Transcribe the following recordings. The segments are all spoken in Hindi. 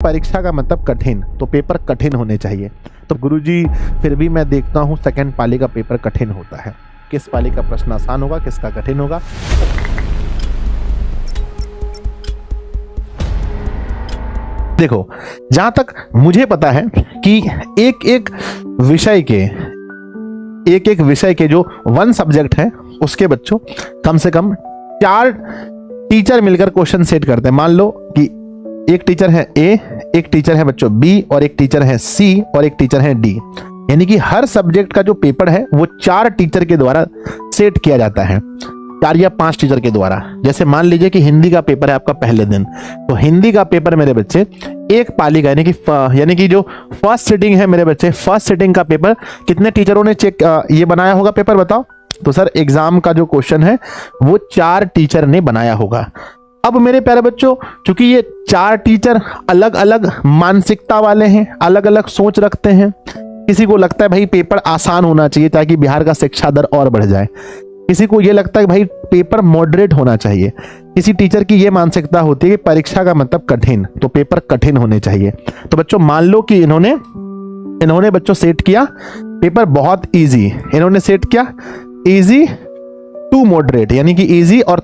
परीक्षा का मतलब कठिन, तो पेपर कठिन होने चाहिए। तो गुरुजी फिर भी मैं देखता हूँ सेकंड पाली का पेपर कठिन होता है। किस पाली का प्रश्न आसान होगा, किसका कठिन होगा? देखो, जहां तक मुझे पता है कि एक एक विषय के जो वन सब्जेक्ट है उसके बच्चों कम से कम 4 टीचर मिलकर क्वेश्चन सेट करते हैं। मान लो कि एक टीचर है ए, एक टीचर है बच्चों बी, और एक टीचर है सी, और एक टीचर है डी। यानी कि हर सब्जेक्ट का जो पेपर है वो 4 टीचर के द्वारा सेट किया जाता है, 4 या 5 टीचर के द्वारा। जैसे मान लीजिए कि हिंदी का पेपर है आपका पहले दिन, तो हिंदी का पेपर मेरे बच्चे एक पाली का यानी कि जो फर्स्ट सिटिंग है मेरे बच्चे, फर्स्ट सिटिंग का पेपर कितने टीचरों ने ये बनाया होगा पेपर बताओ? तो सर एग्जाम का जो क्वेश्चन है वो 4 टीचर ने बनाया होगा। अब मेरे प्यारे बच्चों, चूंकि ये 4 टीचर अलग अलग मानसिकता वाले हैं, अलग अलग सोच रखते हैं। किसी को लगता है भाई पेपर आसान होना चाहिए ताकि बिहार का शिक्षा दर और बढ़ जाए, किसी को ये लगता है कि भाई पेपर मॉडरेट होना चाहिए, किसी टीचर की ये मानसिकता होती है कि परीक्षा का मतलब कठिन, तो पेपर कठिन होने चाहिए। तो बच्चों मान लो कि इन्होंने बच्चों सेट किया पेपर बहुत इजी, इन्होंने सेट किया इजी टू मॉडरेट, यानी कि इजी और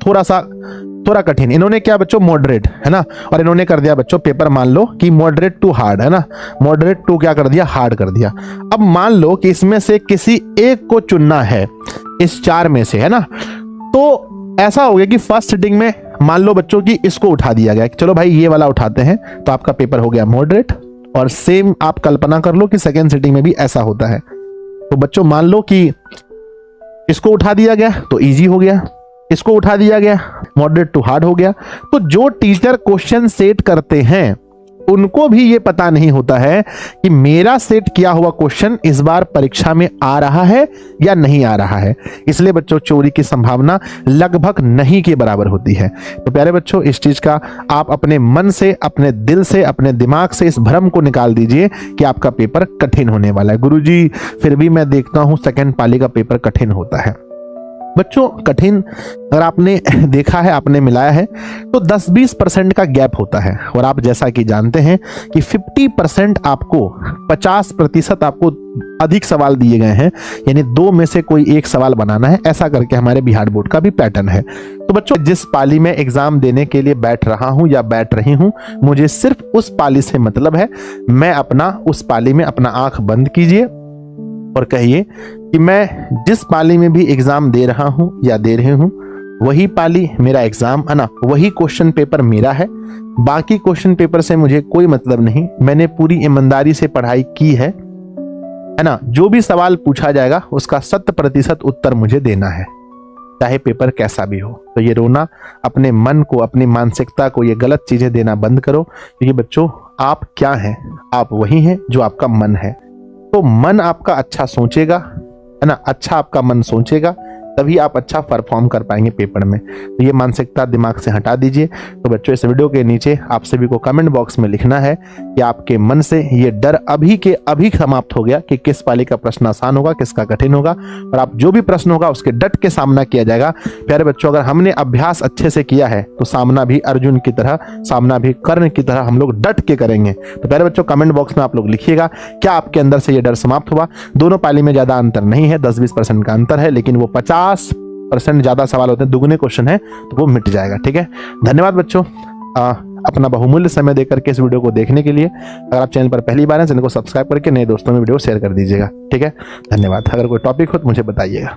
थोड़ा कठिन। इन्होंने क्या बच्चों मॉडरेट, है ना, और इन्होंने कर दिया बच्चों पेपर मान लो कि मॉडरेट टू हार्ड, है ना, मॉडरेट टू क्या कर दिया, हार्ड कर दिया। अब मान लो कि इसमें से किसी एक को चुनना है इस 4 में से, है ना, तो ऐसा हो गया कि फर्स्ट सिटिंग में मान लो बच्चों की इसको उठा दिया गया, चलो भाई ये वाला उठाते हैं, तो आपका पेपर हो गया मॉडरेट। और सेम आप कल्पना कर लो कि सेकेंड सिटिंग में भी ऐसा होता है। तो बच्चों मान लो कि इसको उठा दिया गया तो इजी हो गया, इसको उठा दिया गया मॉडरेट टू हार्ड हो गया। तो जो टीचर क्वेश्चन सेट करते हैं उनको भी ये पता नहीं होता है कि मेरा सेट किया हुआ क्वेश्चन इस बार परीक्षा में आ रहा है या नहीं आ रहा है। इसलिए बच्चों चोरी की संभावना लगभग नहीं के बराबर होती है। तो प्यारे बच्चों इस चीज का आप अपने मन से, अपने दिल से, अपने दिमाग से इस भ्रम को निकाल दीजिए कि आपका पेपर कठिन होने वाला है। गुरुजी फिर भी मैं देखता हूं सेकंड पाली का पेपर कठिन होता है। बच्चों कठिन अगर आपने देखा है, आपने मिलाया है, तो 10-20% का गैप होता है। और आप जैसा कि जानते हैं कि 50% आपको, 50% आपको अधिक सवाल दिए गए हैं, यानी 2 में से कोई एक सवाल बनाना है। ऐसा करके हमारे बिहार बोर्ड का भी पैटर्न है। तो बच्चों जिस पाली में एग्जाम देने के लिए बैठ रहा हूं या बैठ रही हूं, मुझे सिर्फ उस पाली से मतलब है। मैं अपना उस पाली में अपना आंख बंद कीजिए और कहिए कि मैं जिस पाली में भी एग्जाम दे रहा हूं या दे रही हूं वही पाली मेरा एग्जाम है ना, वही क्वेश्चन पेपर मेरा है। बाकी क्वेश्चन पेपर से मुझे कोई मतलब नहीं। मैंने पूरी ईमानदारी से पढ़ाई की है ना। जो भी सवाल पूछा जाएगा उसका 100% उत्तर मुझे देना है, चाहे पेपर कैसा भी हो। तो ये रोना, अपने मन को, अपनी मानसिकता को ये गलत चीजें देना बंद करो, क्योंकि बच्चों आप क्या हैं? आप वही हैं जो आपका मन है। तो मन आपका अच्छा सोचेगा, है ना, अच्छा आपका मन सोचेगा तभी आप अच्छा परफॉर्म कर पाएंगे पेपर में। तो ये मानसिकता दिमाग से हटा दीजिए। तो बच्चों इस वीडियो के नीचे आप सभी को कमेंट बॉक्स में लिखना है कि आपके मन से ये डर अभी के अभी समाप्त हो गया कि किस पाली का प्रश्न आसान होगा, किसका कठिन होगा, और आप जो भी प्रश्न होगा उसके डट के सामना किया जाएगा। प्यारे बच्चों अगर हमने अभ्यास अच्छे से किया है तो सामना भी अर्जुन की तरह, सामना भी कर्ण की तरह हम लोग डट के करेंगे। तो प्यारे बच्चों कमेंट बॉक्स में आप लोग लिखिएगा क्या आपके अंदर से ये डर समाप्त हुआ। दोनों पाली में ज्यादा अंतर नहीं है, 10-20% का अंतर है, लेकिन वो 50% ज्यादा सवाल होते हैं, दुगुने क्वेश्चन है, तो वो मिट जाएगा। ठीक है, धन्यवाद बच्चों अपना बहुमूल्य समय देकर के इस वीडियो को देखने के लिए। अगर आप चैनल पर पहली बार हैं, चैनल को सब्सक्राइब करके नए दोस्तों में वीडियो शेयर कर दीजिएगा। ठीक है, धन्यवाद। अगर कोई टॉपिक हो तो मुझे बताइएगा।